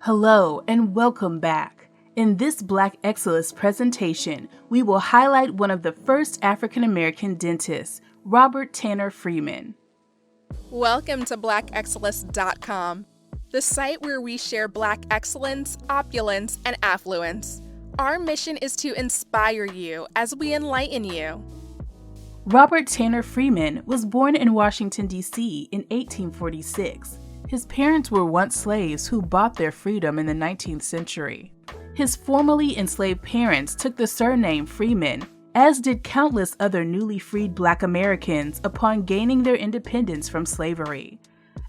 Hello and welcome back. In this Black Excellist presentation, we will highlight one of the first African American dentists, Robert Tanner Freeman. Welcome to blackexcellist.com, the site where we share Black excellence, opulence, and affluence. Our mission is to inspire you as we enlighten you. Robert Tanner Freeman was born in Washington, D.C. in 1846. His parents were once slaves who bought their freedom in the 19th century. His formerly enslaved parents took the surname Freeman, as did countless other newly freed Black Americans upon gaining their independence from slavery.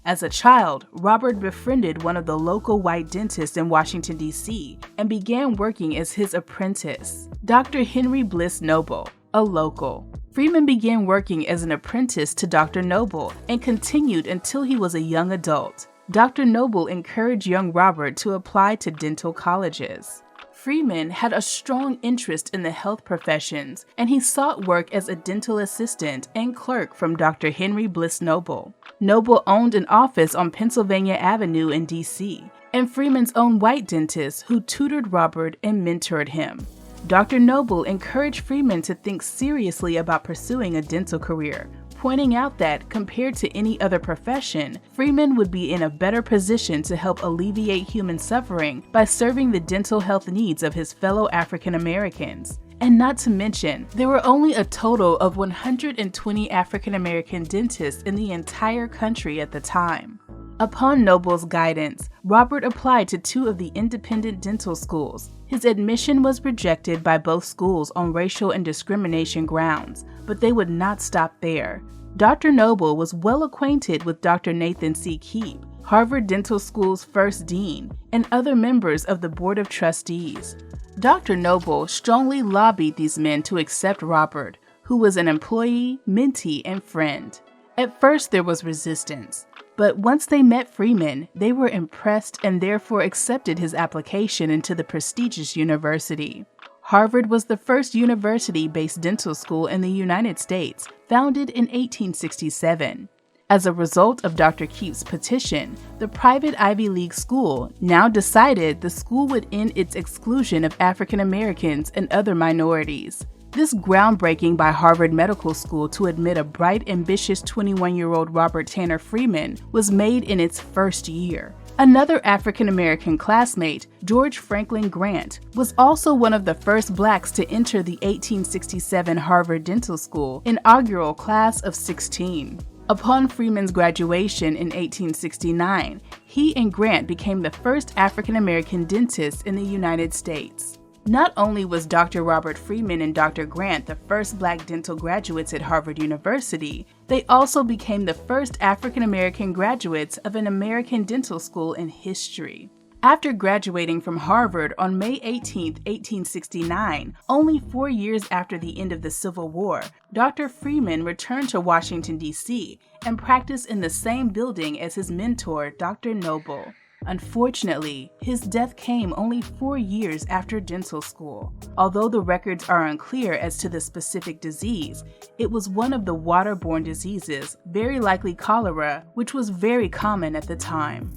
As a child, Robert befriended one of the local white dentists in Washington, D.C., and began working as his apprentice, Dr. Henry Bliss Noble, a local. Freeman began working as an apprentice to Dr. Noble and continued until he was a young adult. Dr. Noble encouraged young Robert to apply to dental colleges. Freeman had a strong interest in the health professions, and he sought work as a dental assistant and clerk from Dr. Henry Bliss Noble. Noble owned an office on Pennsylvania Avenue in D.C., and Freeman's own white dentist who tutored Robert and mentored him. Dr. Noble encouraged Freeman to think seriously about pursuing a dental career, pointing out that, compared to any other profession, Freeman would be in a better position to help alleviate human suffering by serving the dental health needs of his fellow African Americans. And not to mention, there were only a total of 120 African American dentists in the entire country at the time. Upon Noble's guidance, Robert applied to two of the independent dental schools. His admission was rejected by both schools on racial and discrimination grounds, but they would not stop there. Dr. Noble was well acquainted with Dr. Nathan C. Keep, Harvard Dental School's first dean, and other members of the Board of Trustees. Dr. Noble strongly lobbied these men to accept Robert, who was an employee, mentee, and friend. At first there was resistance, but once they met Freeman, they were impressed and therefore accepted his application into the prestigious university. Harvard was the first university-based dental school in the United States, founded in 1867. As a result of Dr. Keep's petition, the private Ivy League school now decided the school would end its exclusion of African Americans and other minorities. This groundbreaking by Harvard Medical School to admit a bright, ambitious 21-year-old Robert Tanner Freeman was made in its first year. Another African-American classmate, George Franklin Grant, was also one of the first Blacks to enter the 1867 Harvard Dental School inaugural class of 16. Upon Freeman's graduation in 1869, he and Grant became the first African-American dentists in the United States. Not only was Dr. Robert Freeman and Dr. Grant the first Black dental graduates at Harvard University, they also became the first African American graduates of an American dental school in history. After graduating from Harvard on May 18, 1869, only 4 years after the end of the Civil War, Dr. Freeman returned to Washington, D.C. and practiced in the same building as his mentor, Dr. Noble. Unfortunately, his death came only 4 years after dental school. Although the records are unclear as to the specific disease, it was one of the waterborne diseases, very likely cholera, which was very common at the time.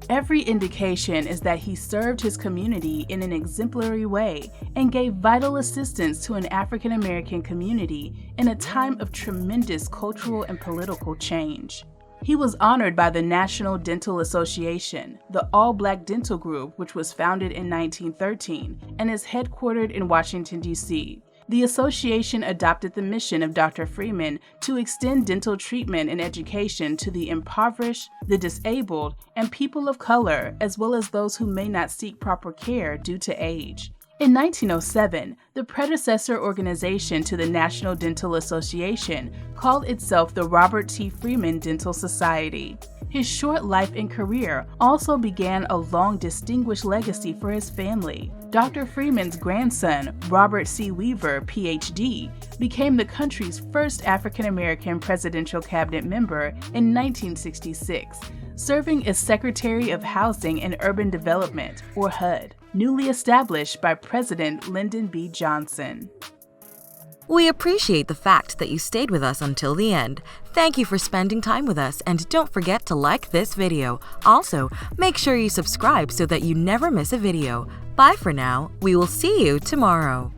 Every indication is that he served his community in an exemplary way and gave vital assistance to an African American community in a time of tremendous cultural and political change. He was honored by the National Dental Association, the all-Black dental group, which was founded in 1913 and is headquartered in Washington, D.C. The association adopted the mission of Dr. Freeman to extend dental treatment and education to the impoverished, the disabled, and people of color, as well as those who may not seek proper care due to age. In 1907, the predecessor organization to the National Dental Association called itself the Robert T. Freeman Dental Society. His short life and career also began a long, distinguished legacy for his family. Dr. Freeman's grandson, Robert C. Weaver, Ph.D., became the country's first African American presidential cabinet member in 1966, serving as Secretary of Housing and Urban Development, or HUD, newly established by President Lyndon B. Johnson. We appreciate the fact that you stayed with us until the end. Thank you for spending time with us, and don't forget to like this video. Also, make sure you subscribe so that you never miss a video. Bye for now. We will see you tomorrow.